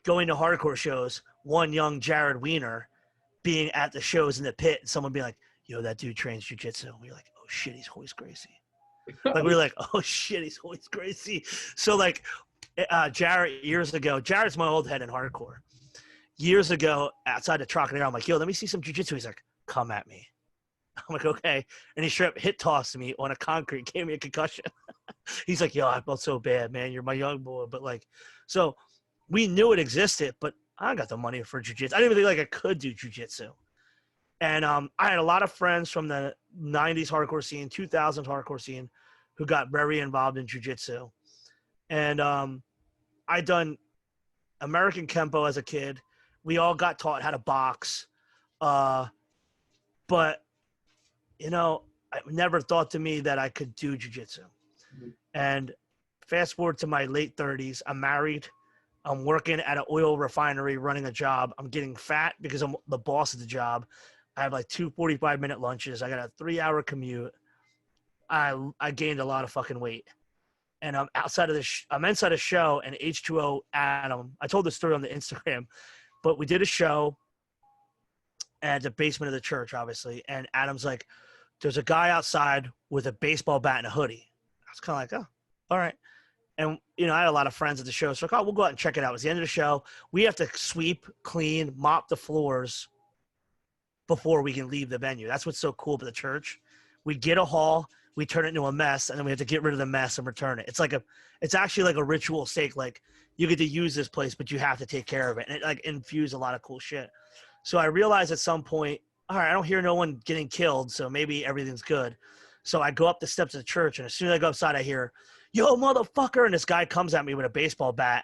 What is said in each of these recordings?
going to hardcore shows, one young Jared Weiner being at the shows in the pit, and someone being like, yo, that dude trains jiu-jitsu. And we're like, oh shit, he's Hoist Gracie. Like, we were like, oh shit, he's Hoist Gracie. So like, Jared, years ago, Jared's my old head in hardcore. Years ago, outside the Trocadero, I'm like, yo, let me see some jiu-jitsu. He's like, come at me. I'm like, okay. And he straight up hit tossed me on a concrete, gave me a concussion. He's like, yo, I felt so bad, man. You're my young boy. But like, so we knew it existed, but I got the money for jiu-jitsu. I didn't even think like I could do jiu-jitsu. And I had a lot of friends from the 90s hardcore scene, 2000s hardcore scene, who got very involved in jiu-jitsu. And I done American Kempo as a kid. We all got taught how to box. But, you know, I never thought to me that I could do jiu-jitsu. Mm-hmm. And fast forward to my late 30s, I'm married. I'm working at an oil refinery running a job. I'm getting fat because I'm the boss of the job. I have like 2 45-minute lunches. I got a 3-hour commute. I gained a lot of fucking weight. And I'm outside of I'm inside a show, and H2O Adam, I told the story on the Instagram, but we did a show at the basement of the church, obviously. And Adam's like, there's a guy outside with a baseball bat and a hoodie. I was kind of like, oh, all right. And, you know, I had a lot of friends at the show. So, we'll go out and check it out. It was the end of the show. We have to sweep, clean, mop the floors before we can leave the venue. That's what's so cool about the church. We get a haul, we turn it into a mess, and then we have to get rid of the mess and return it. It's actually like a ritual stake. Like, you get to use this place, but you have to take care of it. And it like infused a lot of cool shit. So I realized at some point, all right, I don't hear no one getting killed, so maybe everything's good. So I go up the steps of the church, and as soon as I go outside, I hear, yo, motherfucker. And this guy comes at me with a baseball bat.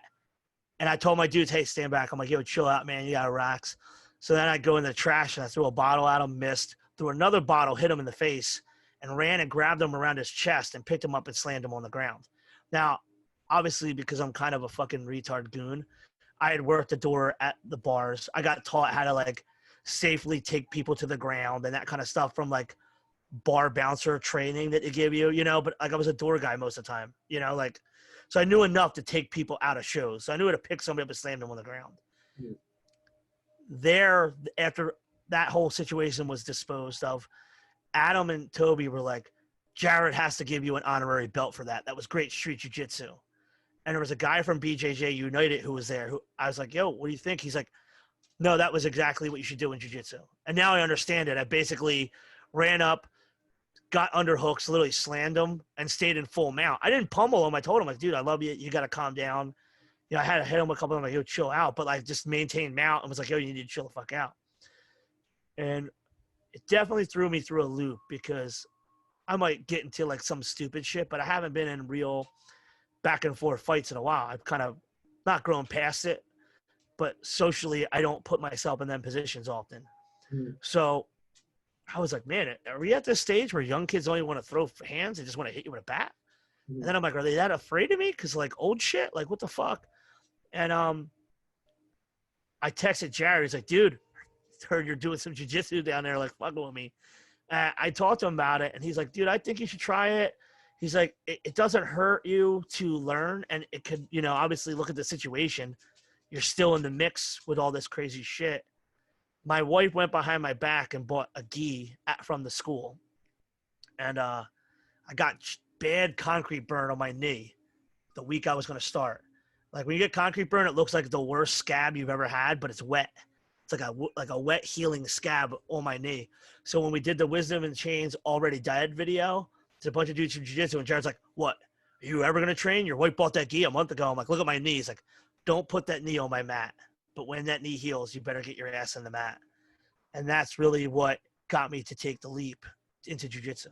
And I told my dudes, hey, stand back. I'm like, yo, chill out, man. You got rocks. So then I go in the trash, and I threw a bottle at him, missed, threw another bottle, hit him in the face, and ran and grabbed him around his chest and picked him up and slammed him on the ground. Now, obviously, because I'm kind of a fucking retard goon, I had worked the door at the bars. I got taught how to, like, safely take people to the ground and that kind of stuff from, like, bar bouncer training that they give you, you know, but like I was a door guy most of the time, you know, like, so I knew enough to take people out of shows. So I knew how to pick somebody up and slam them on the ground. Yeah. There, after that whole situation was disposed of, Adam and Toby were like, Jared has to give you an honorary belt for that. That was great street jiu-jitsu. And there was a guy from BJJ United who was there who I was like, yo, what do you think? He's like, no, that was exactly what you should do in jiu-jitsu. And now I understand it. I basically ran up, got under hooks, literally slammed him, and stayed in full mount. I didn't pummel him. I told him, like, dude, I love you. You got to calm down. You know, I had to hit him a couple of them, like, yo, chill out. But, like, just maintained mount and was like, yo, you need to chill the fuck out. And it definitely threw me through a loop because I might get into, like, some stupid shit, but I haven't been in real back and forth fights in a while. I've kind of not grown past it, but socially I don't put myself in them positions often. Mm. So I was like, man, are we at this stage where young kids only want to throw hands? They just want to hit you with a bat? Mm. And then I'm like, are they that afraid of me? Because, like, old shit? Like, what the fuck? And I texted Jared. He's like, dude, heard you're doing some jiu-jitsu down there, like, fucking with me. I talked to him about it, and he's like, dude, I think you should try it. He's like, it doesn't hurt you to learn, and it could, you know, obviously look at the situation. You're still in the mix with all this crazy shit. My wife went behind my back and bought a gi from the school. And I got bad concrete burn on my knee the week I was going to start. Like, when you get concrete burn, it looks like the worst scab you've ever had, but it's wet. It's like a wet healing scab on my knee. So when we did the Wisdom and Chains Already Dead video, there's a bunch of dudes from jiu-jitsu, and Jared's like, what? Are you ever going to train? Your wife bought that gi a month ago. I'm like, look at my knee. He's like, don't put that knee on my mat. But when that knee heals, you better get your ass in the mat. And that's really what got me to take the leap into jiu-jitsu.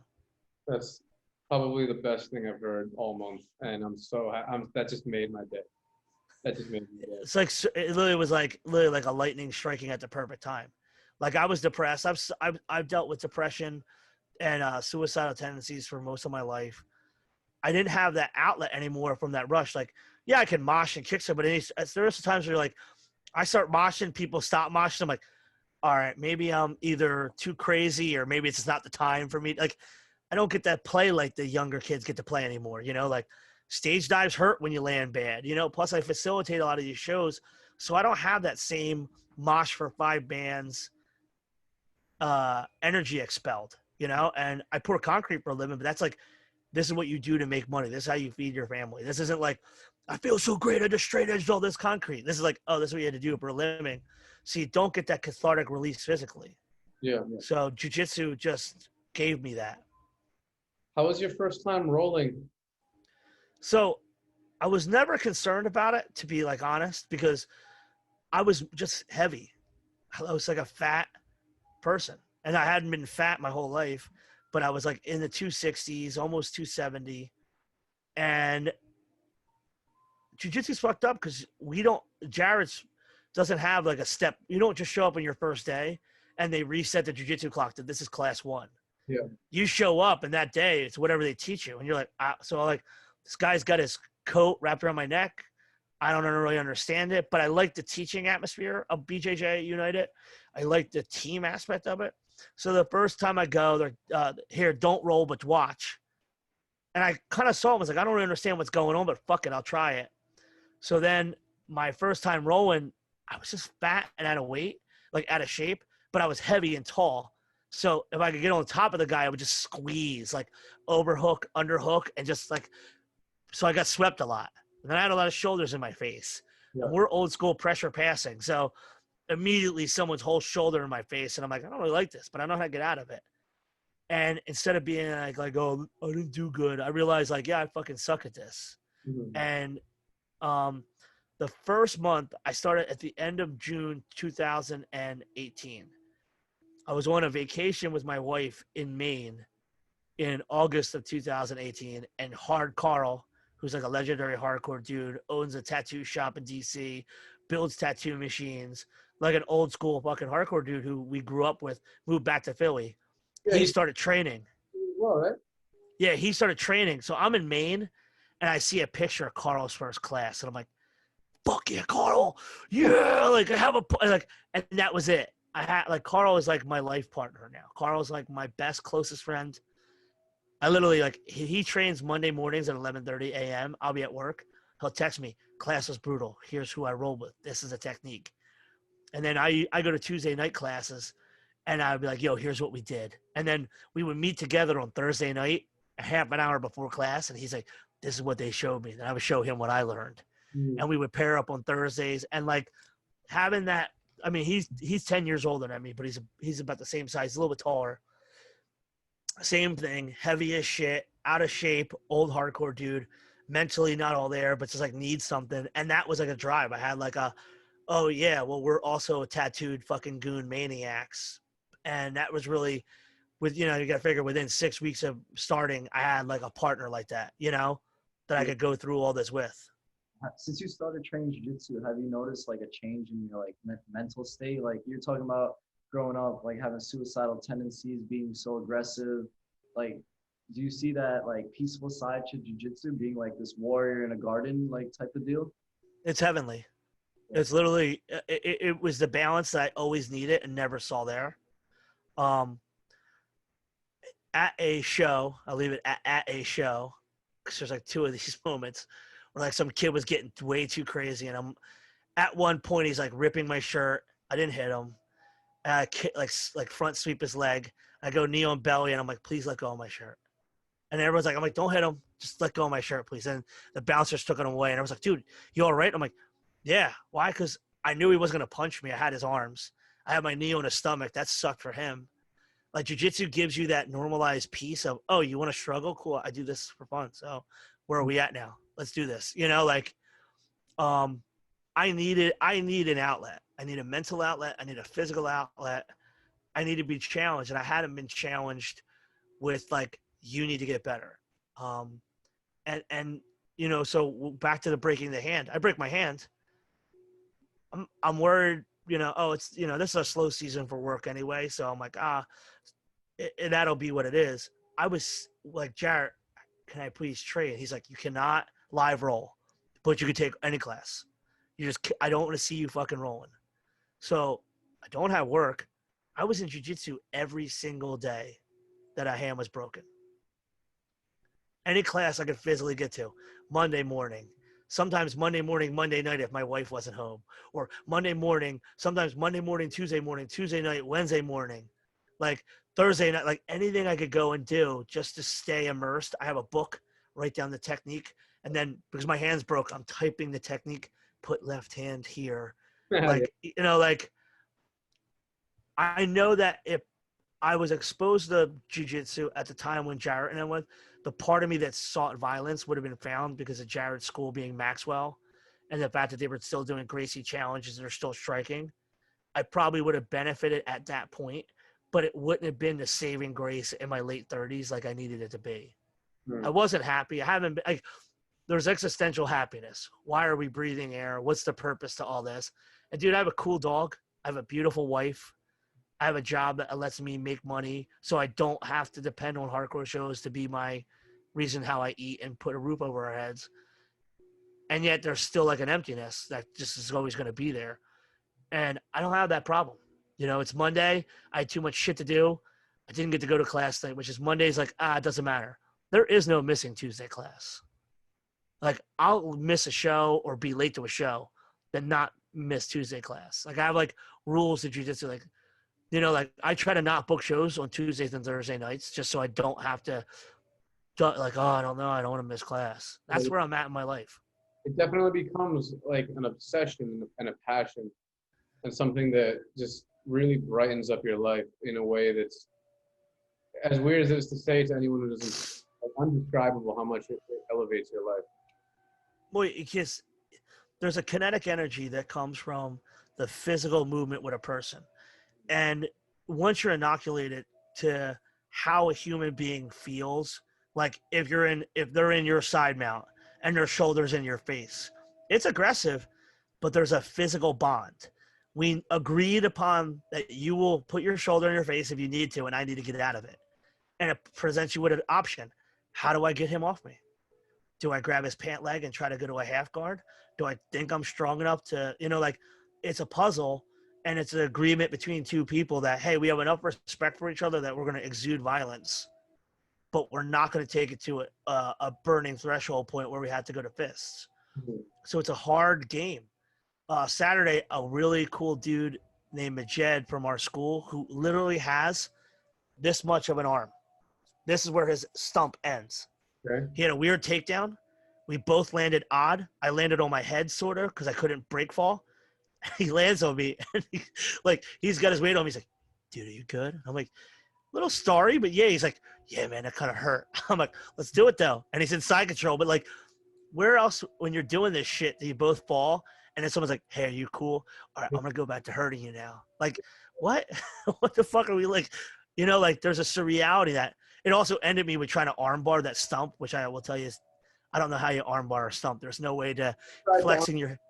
That's probably the best thing I've heard all month. And that just made my day. That just made my day. It's like, it literally was like a lightning striking at the perfect time. Like, I was depressed. I've dealt with depression and suicidal tendencies for most of my life. I didn't have that outlet anymore from that rush. Like, yeah, I can mosh and kick some, but there are some times where, like, I start moshing, people stop moshing. I'm like, all right, maybe I'm either too crazy or maybe it's just not the time for me. Like, I don't get that play like the younger kids get to play anymore. You know, like, stage dives hurt when you land bad, you know, plus I facilitate a lot of these shows. So I don't have that same mosh for 5 bands energy expelled, you know? And I pour concrete for a living, but that's like, this is what you do to make money. This is how you feed your family. This isn't like, I feel so great. I just straight edged all this concrete. This is like, oh, this is what you had to do for a living. So you don't get that cathartic release physically. Yeah. So jiu-jitsu just gave me that. How was your first time rolling? So I was never concerned about it, to be like honest, because I was just heavy. I was like a fat person, and I hadn't been fat my whole life, but I was like in the 260s, almost 270. And jiu-jitsu's fucked up because Jared's doesn't have like a step. You don't just show up on your first day and they reset the jiu-jitsu clock that this is class 1. Yeah. You show up and that day it's whatever they teach you. And you're like, so like, this guy's got his coat wrapped around my neck. I don't really understand it, but I like the teaching atmosphere of BJJ United. I like the team aspect of it. So the first time I go, they're here, don't roll, but watch. And I kind of saw him. I was like, I don't really understand what's going on, but fuck it, I'll try it. So then my first time rolling, I was just fat and out of weight, like out of shape, but I was heavy and tall. So if I could get on top of the guy, I would just squeeze, like overhook, underhook, and just like, so I got swept a lot. And then I had a lot of shoulders in my face. Yeah. And we're old school pressure passing. So immediately someone's whole shoulder in my face. And I'm like, I don't really like this, but I know how to get out of it. And instead of being like, oh, I didn't do good, I realized like, yeah, I fucking suck at this. Mm-hmm. And the first month, I started at the end of June 2018. I was on a vacation with my wife in Maine in August of 2018, and Hard Carl, who's like a legendary hardcore dude, owns a tattoo shop in DC, builds tattoo machines, like an old school fucking hardcore dude who we grew up with, moved back to Philly. Yeah, he started training. Well, right? Yeah, he started training. So I'm in Maine, and I see a picture of Carl's first class, and I'm like, fuck yeah, Carl. Yeah, like I have like, and that was it. I had like Carl is like my life partner now. Carl's like my best, closest friend. I literally like he trains Monday mornings at 11:30 a.m. I'll be at work. He'll text me, class was brutal. Here's who I roll with. This is a technique. And then I go to Tuesday night classes, and I'd be like, yo, here's what we did. And then we would meet together on Thursday night, a half an hour before class, and he's like, this is what they showed me. Then I would show him what I learned. Mm-hmm. And we would pair up on Thursdays, and like having that. I mean, he's 10 years older than me, but he's about the same size, a little bit taller. Same thing, heavy as shit, out of shape, old hardcore dude, mentally not all there, but just like needs something. And that was like a drive. I had like oh yeah, well, we're also tattooed fucking goon maniacs. And that was really you got to figure within 6 weeks of starting, I had like a partner like that, that I could go through all this with. Since you started training jiu-jitsu, have you noticed like a change in your like mental state? Like you're talking about growing up, like having suicidal tendencies, being so aggressive. Like, do you see that like peaceful side to jiu-jitsu being like this warrior in a garden like type of deal? It's heavenly. It's literally, it was the balance that I always needed and never saw there. At a show, I'll leave it at a show, because there's like 2 of these moments where like some kid was getting way too crazy, and I'm at one point he's like ripping my shirt. I didn't hit him. I like front sweep his leg. I go knee on belly, and I'm like, please let go of my shirt. And everyone's like, I'm like, don't hit him. Just let go of my shirt, please. And the bouncers took it away, and I was like, dude, you all right? I'm like, yeah. Why? Because I knew he was gonna punch me. I had his arms. I had my knee on his stomach. That sucked for him. Like jiu-jitsu gives you that normalized piece of, oh, you want to struggle? Cool. I do this for fun. So where are we at now? Let's do this. I need an outlet. I need a mental outlet. I need a physical outlet. I need to be challenged. And I hadn't been challenged with like, you need to get better. So back to the breaking the hand. I break my hand. I'm worried, it's, this is a slow season for work anyway. So I'm like, that'll be what it is. I was like, Jarrett, can I please train? He's like, you cannot live roll, but you can take any class. I don't want to see you fucking rolling. So I don't have work. I was in jiu-jitsu every single day that a hand was broken. Any class I could physically get to. Monday morning, sometimes Monday morning, Monday night if my wife wasn't home, or Monday morning, sometimes Monday morning, Tuesday night, Wednesday morning, like Thursday night, like anything I could go and do just to stay immersed. I have a book, write down the technique, and then because my hands broke, I'm typing the technique, put left hand here. Yeah. Like, like I know that if I was exposed to jiu-jitsu at the time when Jarrett and I went, the part of me that sought violence would have been found because of Jarrett's school being Maxwell and the fact that they were still doing Gracie challenges and they're still striking. I probably would have benefited at that point, but it wouldn't have been the saving grace in my late 30s like I needed it to be. I wasn't happy. I haven't been, like, there's existential happiness. Why are we breathing air? What's the purpose to all this? And dude, I have a cool dog. I have a beautiful wife. I have a job that lets me make money so I don't have to depend on hardcore shows to be my reason how I eat and put a roof over our heads. And yet there's still like an emptiness that just is always going to be there. And I don't have that problem. It's Monday. I had too much shit to do. I didn't get to go to class tonight, which is Monday's like, it doesn't matter. There is no missing Tuesday class. Like I'll miss a show or be late to a show than not miss Tuesday class. Like I have like rules that jiu-jitsu, like, like I try to not book shows on Tuesdays and Thursday nights just so I don't have to, like, oh, I don't know. I don't want to miss class. That's where I'm at in my life. It definitely becomes like an obsession and a passion and something that just really brightens up your life in a way that's, as weird as it is to say to anyone who doesn't, like, undescribable how much it elevates your life. Boy, because there's a kinetic energy that comes from the physical movement with a person. And once you're inoculated to how a human being feels, like if they're in your side mount and their shoulders in your face, it's aggressive, but there's a physical bond. We agreed upon that you will put your shoulder in your face if you need to, and I need to get out of it. And it presents you with an option. How do I get him off me? Do I grab his pant leg and try to go to a half guard? Do I think I'm strong enough to, like, it's a puzzle. And it's an agreement between two people that, hey, we have enough respect for each other that we're going to exude violence, but we're not going to take it to a burning threshold point where we have to go to fists. Mm-hmm. So it's a hard game. Saturday, a really cool dude named Majed from our school who literally has this much of an arm. This is where his stump ends. Okay. He had a weird takedown. We both landed odd. I landed on my head sort of because I couldn't break fall. He lands on me, and he's got his weight on me. He's like, dude, are you good? I'm like, a little starry, but yeah. He's like, yeah, man, that kind of hurt. I'm like, let's do it, though. And he's in side control. But, like, where else when you're doing this shit do you both fall? And then someone's like, hey, are you cool? All right, I'm going to go back to hurting you now. Like, what? What the fuck are we like? Like, there's a surreality that it also ended me with trying to armbar that stump, which I will tell you is I don't know how you armbar a stump. There's no way to flexing your –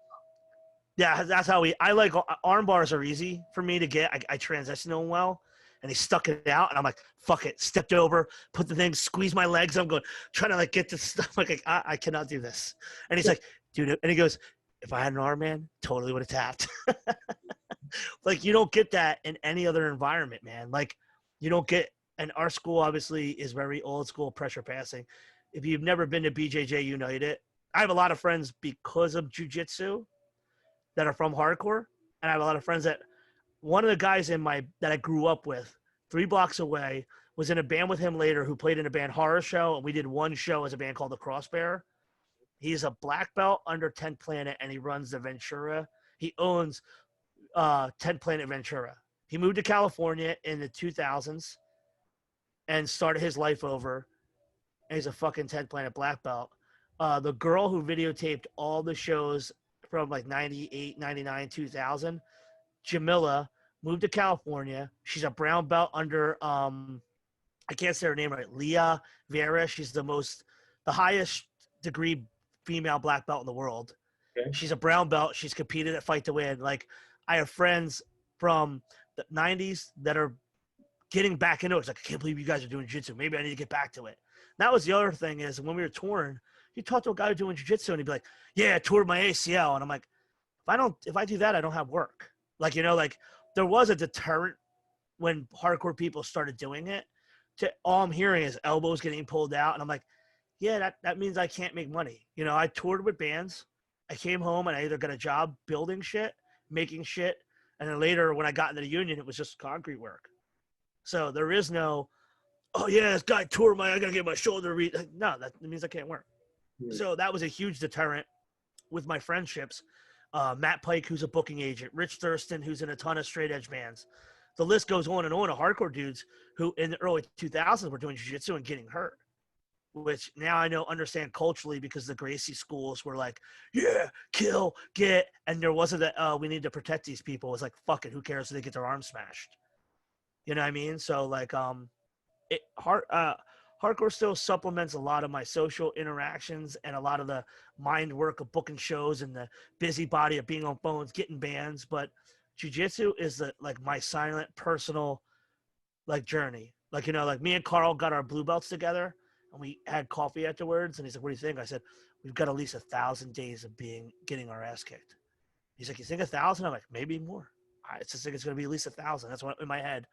yeah, that's how I like arm bars are easy for me to get. I transition them well, and he stuck it out, and I'm like, fuck it. Stepped over, put the thing, squeeze my legs. I'm going, trying to like get this stuff. Like I cannot do this. And he's like, dude, and he goes, if I had an arm, man, totally would have tapped. Like you don't get that in any other environment, man. Like you don't get, and our school obviously is very old school pressure passing. If you've never been to BJJ United, I have a lot of friends because of jiu-jitsu that are from hardcore, and I have a lot of friends that one of the guys that I grew up with 3 blocks away was in a band with him later who played in a band Horror Show, and we did one show as a band called the Crossbear. He's a black belt under 10th Planet, and he runs the Ventura. He owns 10th Planet Ventura. He moved to California in the 2000s and started his life over, and he's a fucking 10th Planet black belt. The girl who videotaped all the shows from like 98, 99, 2000, Jamila, moved to California. She's a brown belt under, I can't say her name right, Leah Vera. She's the highest degree female black belt in the world. Okay. She's a brown belt. She's competed at Fight to Win. Like, I have friends from the 90s that are getting back into it. It's like, I can't believe you guys are doing jiu-jitsu. Maybe I need to get back to it. And that was the other thing is when we were touring, you talk to a guy doing jiu-jitsu and he'd be like, yeah, I toured my ACL. And I'm like, if I do that, I don't have work. Like, like there was a deterrent when hardcore people started doing it. All I'm hearing is elbows getting pulled out. And I'm like, yeah, that means I can't make money. I toured with bands. I came home and I either got a job building shit, making shit, and then later when I got into the union, it was just concrete work. So there is no, oh yeah, this guy tore I gotta get my shoulder no, that means I can't work. Yeah. So that was a huge deterrent with my friendships. Matt Pike, who's a booking agent, Rich Thurston, who's in a ton of straight edge bands. The list goes on and on of hardcore dudes who in the early 2000s were doing jiu-jitsu and getting hurt, which now I know understand culturally because the Gracie schools were like, yeah, kill, get, and there wasn't that, we need to protect these people. It was like, fuck it, who cares if they get their arms smashed? You know what I mean? So like, hardcore still supplements a lot of my social interactions and a lot of the mind work of booking shows and the busybody of being on phones, getting bands. But jiu-jitsu is like my silent personal like journey. Like, you know, like me and Carl got our blue belts together and we had coffee afterwards. And he's like, what do you think? I said, we've got at least 1,000 days of getting our ass kicked. He's like, you think 1,000? I'm like, maybe more. I just think it's going to be at least 1,000. That's what in my head.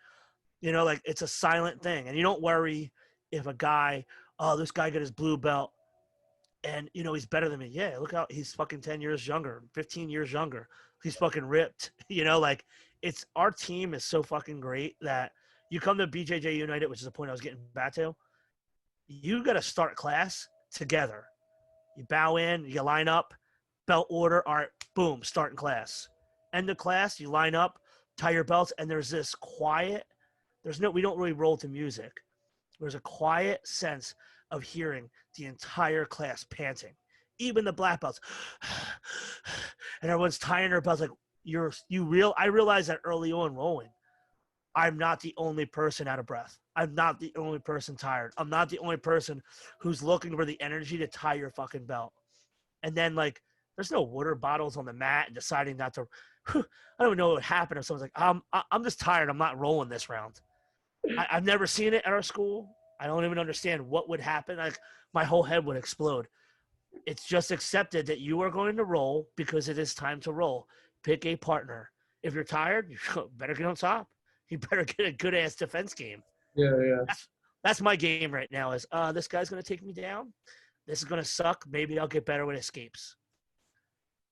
You know, like it's a silent thing. And you don't worry if a guy, oh, this guy got his blue belt and, you know, he's better than me. Yeah, look out. He's fucking 10 years younger, 15 years younger. He's fucking ripped. You know, like our team is so fucking great that you come to BJJ United, which is the point I was getting back to. You got to start class together. You bow in, you line up, belt order. All right, boom, starting class. End of class, you line up, tie your belts, and there's this quiet. We don't really roll to music. There's a quiet sense of hearing the entire class panting, even the black belts, and everyone's tying their belts. Like I realized that early on rolling, I'm not the only person out of breath. I'm not the only person tired. I'm not the only person who's looking for the energy to tie your fucking belt. And then like, there's no water bottles on the mat and deciding not to. I don't even know what would happen if someone's like, I'm just tired. I'm not rolling this round. I've never seen it at our school. I don't even understand what would happen. Like my whole head would explode. It's just accepted that you are going to roll because it is time to roll. Pick a partner. If you're tired, you better get on top. You better get a good ass defense game. Yeah. That's my game right now. Is this guy's going to take me down? This is going to suck. Maybe I'll get better with escapes.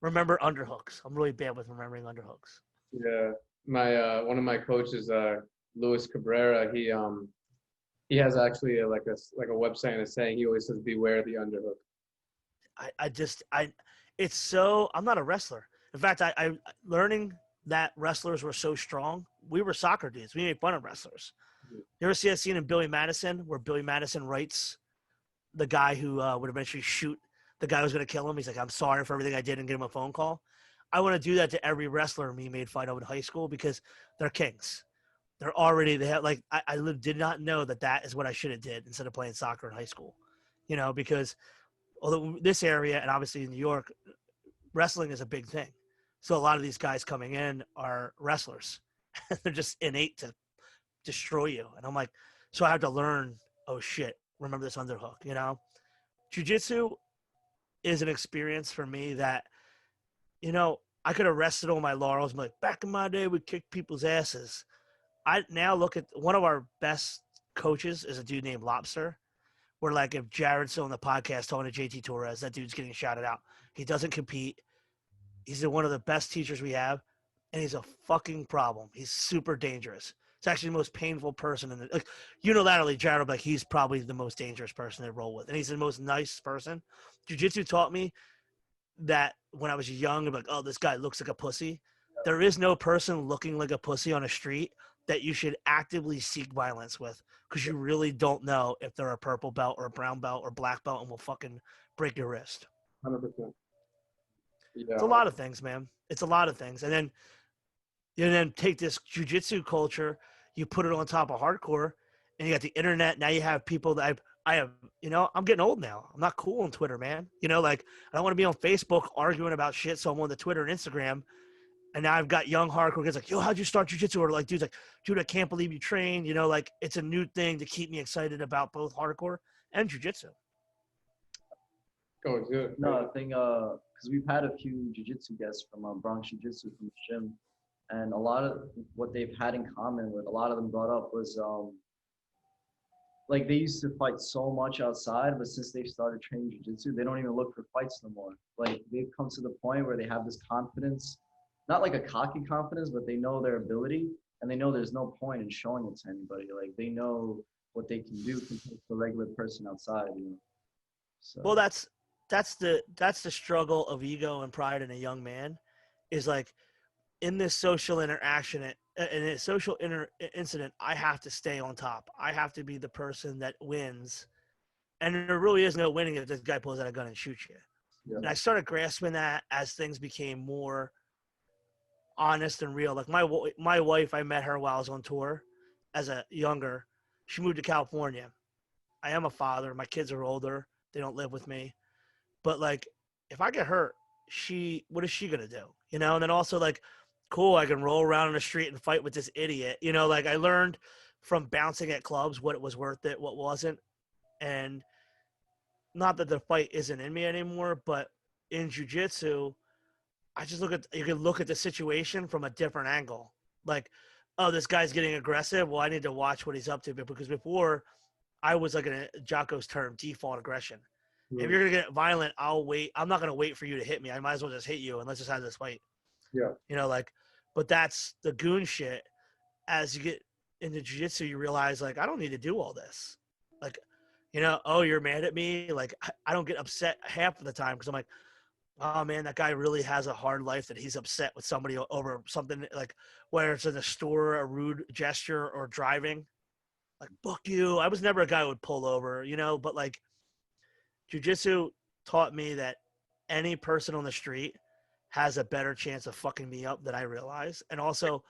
Remember underhooks. I'm really bad with remembering underhooks. Yeah. My one of my coaches, Luis Cabrera, he has actually like a website and a saying. He always says, "Beware the underhook." I'm not a wrestler. In fact, I learning that wrestlers were so strong. We were soccer dudes. We made fun of wrestlers. You ever see that scene in Billy Madison where Billy Madison writes the guy who would eventually shoot the guy who was going to kill him? He's like, I'm sorry for everything I did and give him a phone call. I want to do that to every wrestler me made fun of in high school because they're kings. They have like, did not know that is what I should have did instead of playing soccer in high school, you know, because although this area and obviously in New York, wrestling is a big thing. So a lot of these guys coming in are wrestlers. They're just innate to destroy you. And I'm like, so I have to learn, oh shit, remember this underhook, you know? Jiu-jitsu is an experience for me that, you know, I could have rested on my laurels and be like, back in my day, we kicked people's asses. I now look at one of our best coaches is a dude named Lobster. Where like if Jared's still on the podcast talking to JT Torres, that dude's getting shouted out. He doesn't compete. He's one of the best teachers we have, and he's a fucking problem. He's super dangerous. It's actually the most painful person in the like unilaterally. Jared will be like, he's probably the most dangerous person to roll with, and he's the most nice person. Jiu-jitsu taught me that when I was young, I'm like, oh, this guy looks like a pussy. There is no person looking like a pussy on a street that you should actively seek violence with because you really don't know if they're a purple belt or a brown belt or black belt and will fucking break your wrist. 100%. Yeah. It's a lot of things, man. It's a lot of things. And then take this jiu-jitsu culture, you put it on top of hardcore, and you got the internet. Now you have people that I have, you know, I'm getting old now. I'm not cool on Twitter, man. You know, like I don't want to be on Facebook arguing about shit, so I'm on the Twitter and Instagram. And now I've got young hardcore guys like, yo, how'd you start jiu-jitsu? Or like, dudes like, dude, I can't believe you trained. You know, like it's a new thing to keep me excited about both hardcore and jiu-jitsu. Oh, good. No, I think because we've had a few jiu-jitsu guests from Bronx Jiu-Jitsu from the gym, and a lot of what they've had in common with a lot of them brought up was like they used to fight so much outside, but since they've started training jiu-jitsu, they don't even look for fights no more. Like they've come to the point where they have this confidence, not like a cocky confidence, but they know their ability and they know there's no point in showing it to anybody. Like they know what they can do compared to a regular person outside, you know. Well, So that's the struggle of ego and pride in a young man, is like in this social interaction, in a social incident, I have to stay on top. I have to be the person that wins, and there really is no winning if this guy pulls out a gun and shoots you. Yeah. And I started grasping that as things became more honest and real. Like my wife, I met her while I was on tour as a younger. She moved to California. I am a father. My kids are older. They don't live with me. But like, if I get hurt, what is she gonna do? You know. And then also like, cool, I can roll around in the street and fight with this idiot. You know, like I learned from bouncing at clubs what was worth it, what wasn't, and not that the fight isn't in me anymore, but in jujitsu, you can look at the situation from a different angle. Like, oh, this guy's getting aggressive. Well, I need to watch what he's up to. Because before, I was like in Jocko's term, default aggression. If you're gonna get violent, I'll wait. I'm not gonna wait for you to hit me. I might as well just hit you and let's just have this fight. Yeah. You know, like, but that's the goon shit. As you get into jiu-jitsu, you realize like I don't need to do all this. Like, you know, oh, you're mad at me. Like, I don't get upset half of the time because I'm like, oh man, that guy really has a hard life that he's upset with somebody over something, like whether it's in a store, a rude gesture, or driving. Like, fuck you. I was never a guy who would pull over, you know, but like jiu-jitsu taught me that any person on the street has a better chance of fucking me up than I realize. And also,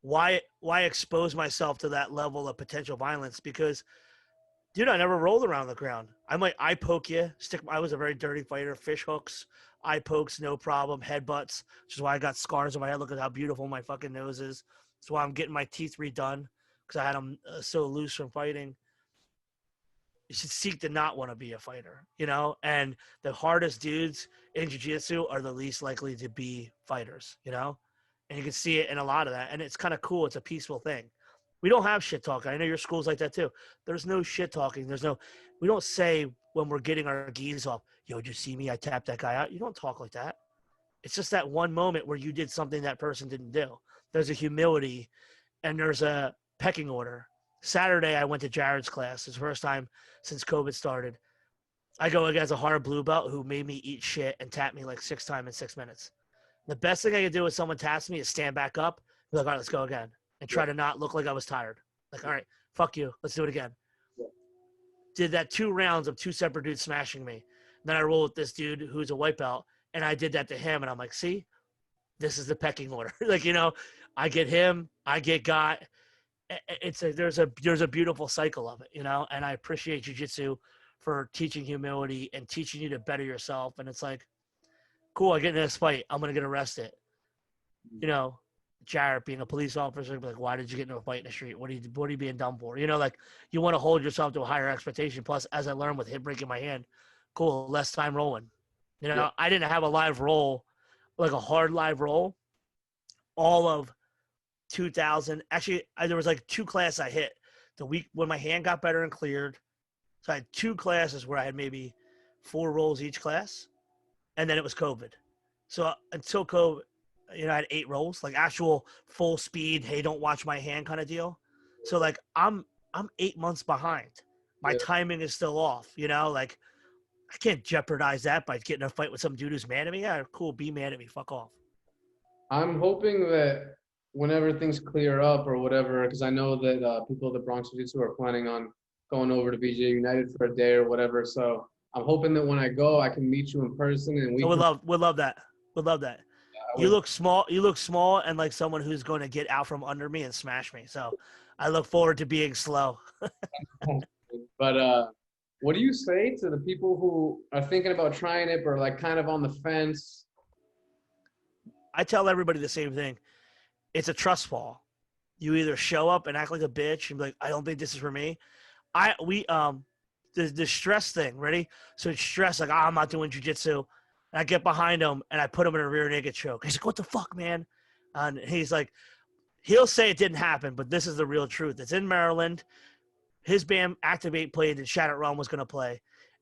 why expose myself to that level of potential violence? Because, dude, I never rolled around the ground. I might eye poke you, I was a very dirty fighter, fish hooks, eye pokes, no problem, headbutts, which is why I got scars on my head. Look at how beautiful my fucking nose is. That's why I'm getting my teeth redone, because I had them so loose from fighting. You should seek to not want to be a fighter, you know? And the hardest dudes in jiu-jitsu are the least likely to be fighters, you know? And you can see it in a lot of that. And it's kind of cool. It's a peaceful thing. We don't have shit talking. I know your school's like that too. There's no shit talking. We don't say when we're getting our gis off, yo, did you see me? I tapped that guy out. You don't talk like that. It's just that one moment where you did something that person didn't do. There's a humility and there's a pecking order. Saturday, I went to Jared's class. It's the first time since COVID started. I go against a hard blue belt who made me eat shit and tap me like 6 times in 6 minutes. The best thing I could do when someone taps me is stand back up, be like, all right, let's go again, and try to not look like I was tired. Like, all right, fuck you, let's do it again. Yeah. Did that 2 rounds of 2 separate dudes smashing me. Then I roll with this dude who's a white belt, and I did that to him, and I'm like, see, this is the pecking order. Like, you know, I get him, I get got. There's a beautiful cycle of it, you know, and I appreciate jiu-jitsu for teaching humility and teaching you to better yourself. And it's like, cool, I get in this fight, I'm gonna get arrested. You know, Jared being a police officer, be like, why did you get into a fight in the street? What are you being done for? You know, like you want to hold yourself to a higher expectation. Plus, as I learned with him breaking my hand, cool, less time rolling. You know, I didn't have a live roll, like a hard live roll, all of 2000. Actually, there was like 2 classes I hit the week when my hand got better and cleared. So I had 2 classes where I had maybe 4 rolls each class, and then it was COVID. So until COVID, you know, I had 8 rolls, like actual full speed. Hey, don't watch my hand kind of deal. So like I'm 8 months behind. My timing is still off. You know, like I can't jeopardize that by getting in a fight with some dude who's mad at me. Yeah, cool, be mad at me, fuck off. I'm hoping that whenever things clear up or whatever, because I know that people at the Bronx Jiu-Jitsu are planning on going over to BJJ United for a day or whatever. So I'm hoping that when I go, I can meet you in person and we'd love that. We'd love that. You look small and like someone who's going to get out from under me and smash me. So I look forward to being slow. But what do you say to the people who are thinking about trying it but are like kind of on the fence? I tell everybody the same thing. It's a trust fall. You either show up and act like a bitch and be like, I don't think this is for me. The stress thing, ready? So it's stress, like, I'm not doing jiu-jitsu. And I get behind him and I put him in a rear naked choke. He's like, what the fuck, man? And he's like, he'll say it didn't happen, but this is the real truth. It's in Maryland. his band Activate played and Shattered Realm was going to play.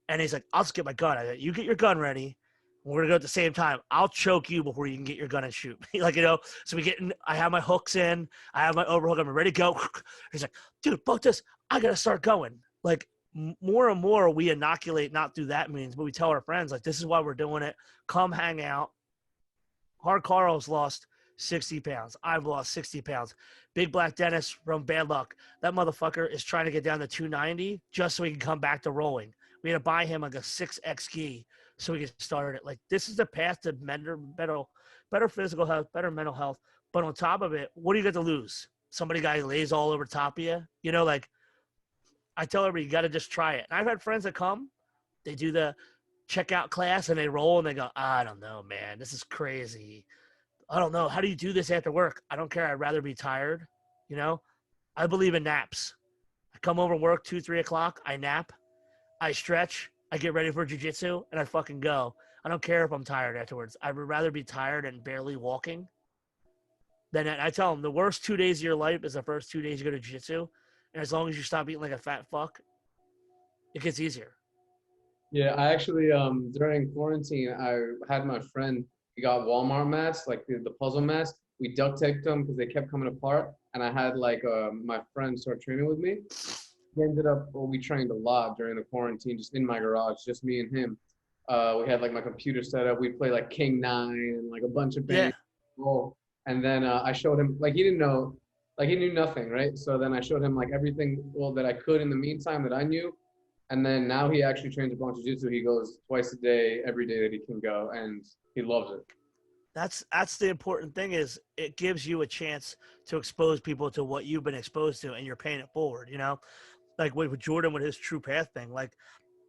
And he's like, I'll just get my gun. I go, you get your gun ready. We're going to go at the same time. I'll choke you before you can get your gun and shoot. Like, you know, so we get in, I have my hooks in. I have my overhook. I'm ready to go. He's like, dude, fuck this. I got to start going. Like, more and more we inoculate, not through that means, but we tell our friends, like, this is why we're doing it. Come hang out. Hard Carl's lost 60 pounds. I've lost 60 pounds. Big Black Dennis from Bad Luck. That motherfucker is trying to get down to 290 just so he can come back to rolling. We had to buy him like a 6X gi so we could start it. Like, this is the path to better physical health, better mental health. But on top of it, what do you get to lose? Somebody guy lays all over top of you. You know, like, I tell everybody, you got to just try it. And I've had friends that come, they do the checkout class and they roll and they go, I don't know, man, this is crazy. I don't know. How do you do this after work? I don't care. I'd rather be tired. You know, I believe in naps. I come over and work 2, 3 o'clock. I nap. I stretch. I get ready for jiu-jitsu and I fucking go. I don't care if I'm tired afterwards. I would rather be tired and barely walking than I tell them the worst 2 days of your life is the first 2 days you go to jiu-jitsu. And as long as you stop eating like a fat fuck, it gets easier. Yeah, I actually during quarantine, I had my friend. He got Walmart mats, like the puzzle mats. We duct taped them because they kept coming apart. And I had like my friend start training with me. We ended up, well, we trained a lot during the quarantine, just in my garage, just me and him. We had like my computer set up. We'd play like King 9 and like a bunch of bands. Yeah. And then I showed him, like he didn't know, like he knew nothing, right? So then I showed him like everything, well, that I could in the meantime that I knew. And then now he actually trains a bunch of jiu-jitsu. He goes twice a day, every day that he can go, and he loves it. That's the important thing is it gives you a chance to expose people to what you've been exposed to, and you're paying it forward, you know? Like with Jordan with his true path thing. Like,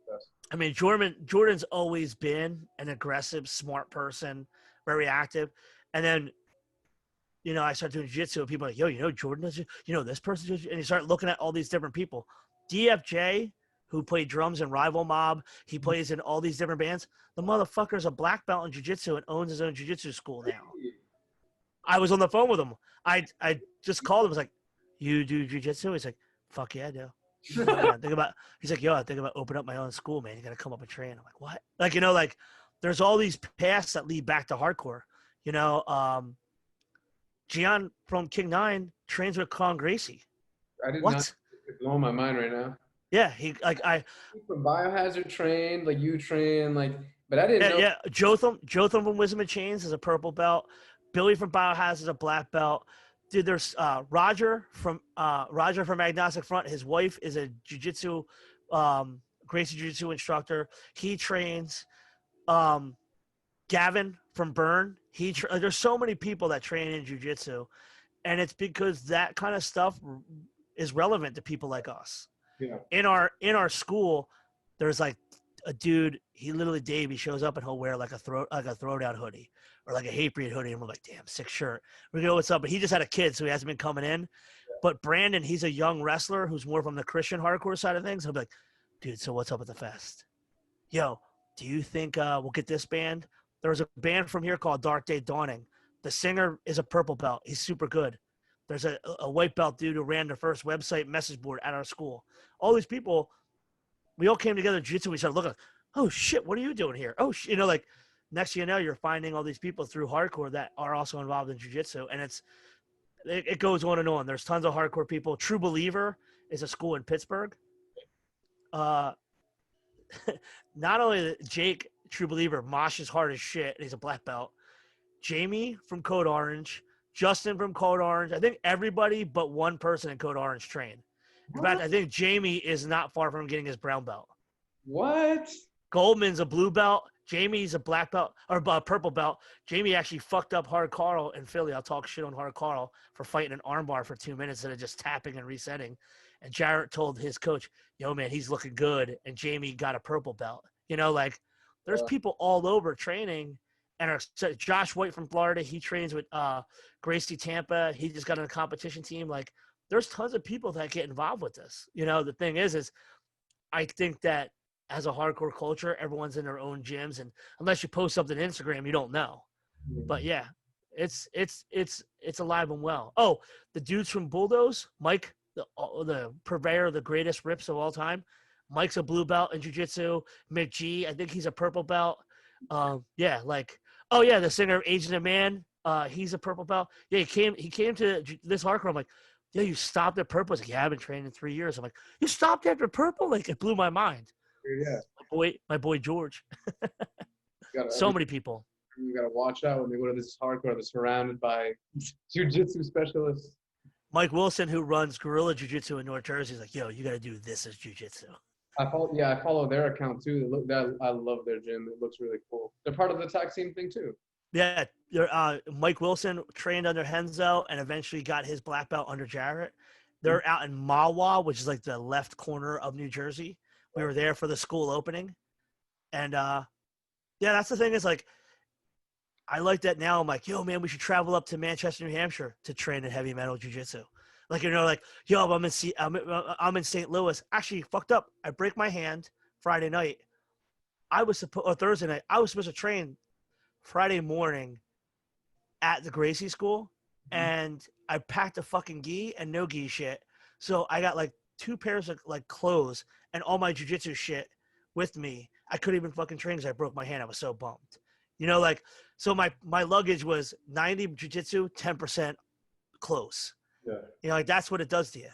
yes. I mean, Jordan's always been an aggressive, smart person, very active. And then, you know, I started doing jiu-jitsu and people are like, yo, you know, Jordan does, you know, this person does, and you start looking at all these different people. DFJ, who played drums in Rival Mob, he plays in all these different bands. The motherfucker's a black belt in jiu-jitsu and owns his own jiu-jitsu school now. I was on the phone with him. I just called him. I was like, you do jiu-jitsu? He's like, fuck yeah, I do. He's like, yo, I think about opening up my own school, man. You got to come up and train. I'm like, what? Like, you know, like there's all these paths that lead back to hardcore. You know, Gian from King 9 trains with Con Gracie. I did not. It's blowing my mind right now. Yeah, he like from Biohazard trained, like you train, like, but I didn't know. Yeah, Jotham from Wisdom and Chains is a purple belt. Billy from Biohazard is a black belt. Dude, there's Roger from Agnostic Front. His wife is a jiu-jitsu, Gracie jiu-jitsu instructor. He trains. Gavin from Burn. There's so many people that train in jiu-jitsu, and it's because that kind of stuff is relevant to people like us. Yeah. In our school, there's like a dude. He literally Dave. He shows up and he'll wear like a throwdown hoodie or like a hate breed hoodie, and we're like, damn, sick shirt. We go, what's up? But he just had a kid, so he hasn't been coming in. Yeah. But Brandon, he's a young wrestler who's more from the Christian hardcore side of things. He'll be like, dude, so what's up at the fest? Yo, do you think we'll get this band? There's a band from here called Dark Day Dawning. The singer is a purple belt. He's super good. There's a white belt dude who ran the first website message board at our school. All these people, we all came together in jiu-jitsu. We started looking, oh, shit, what are you doing here? Oh, you know, like, next thing you know, you're finding all these people through hardcore that are also involved in jiu-jitsu. And it goes on and on. There's tons of hardcore people. True Believer is a school in Pittsburgh. Not only Jake, True Believer, Mosh is hard as shit. He's a black belt. Jamie from Code Orange. Justin from Code Orange. I think everybody but one person in Code Orange trained. In fact, I think Jamie is not far from getting his brown belt. What? Goldman's a blue belt. Jamie's a black belt or a purple belt. Jamie actually fucked up Hard Carl in Philly. I'll talk shit on Hard Carl for fighting an armbar for 2 minutes instead of just tapping and resetting. And Jarrett told his coach, yo, man, he's looking good. And Jamie got a purple belt. You know, like there's people all over training. And Josh White from Florida, he trains with Gracie Tampa. He just got on a competition team. Like, there's tons of people that get involved with this. You know, the thing is I think that as a hardcore culture, everyone's in their own gyms, and unless you post something on Instagram, you don't know. But yeah, it's alive and well. Oh, the dudes from Bulldoze, Mike the purveyor of the greatest rips of all time. Mike's a blue belt in jiu-jitsu. McG, I think he's a purple belt. Yeah, like, oh yeah, the singer of Agent of Man, he's a purple belt. Yeah, he came to this hardcore. I'm like, yeah, you stopped at purple. He's like, yeah, I've been training 3 years. I'm like, you stopped after purple? Like, it blew my mind. Yeah. My boy George. So many people. You gotta watch out when they go to this hardcore. They're surrounded by jiu-jitsu specialists. Mike Wilson, who runs Guerrilla Jiu-Jitsu in North Jersey, is like, yo, you got to do this as jiu-jitsu. I follow their account too. I love their gym. It looks really cool. They're part of the tag team thing too. Yeah, Mike Wilson trained under Henzo and eventually got his black belt under Jarrett. They're out in Mahwah, which is like the left corner of New Jersey. We were there for the school opening. And yeah, that's the thing is like, I like that now. I'm like, yo, man, we should travel up to Manchester, New Hampshire to train in heavy metal jiu-jitsu. Like, like, yo, I'm in St. Louis. Actually, fucked up. I break my hand Friday night. Or Thursday night. I was supposed to train Friday morning at the Gracie School, and I packed a fucking gi and no gi shit. So I got like 2 pairs of like clothes and all my jiu-jitsu shit with me. I couldn't even fucking train because I broke my hand. I was so bummed. Like, so my luggage was 90 jiu-jitsu, 10% clothes. Yeah. Like, that's what it does to you.